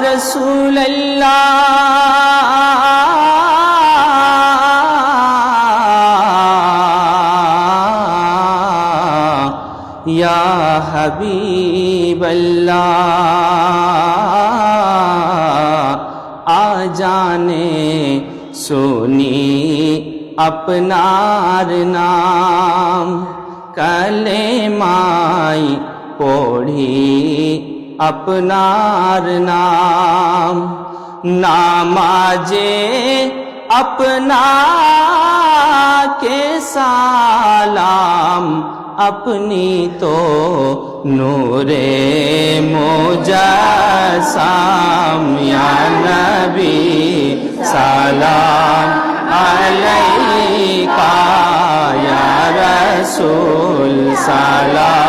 रसूल अल्लाह या हबीब अल्लाह आ जाने सुनी अपनार नाम कलेमाई पढ़ी अपनार नाम नामाजे अपना के सालाम अपनी तो नूरे मुजस्सम या नबी सलाम अलैका या रसूल सलाम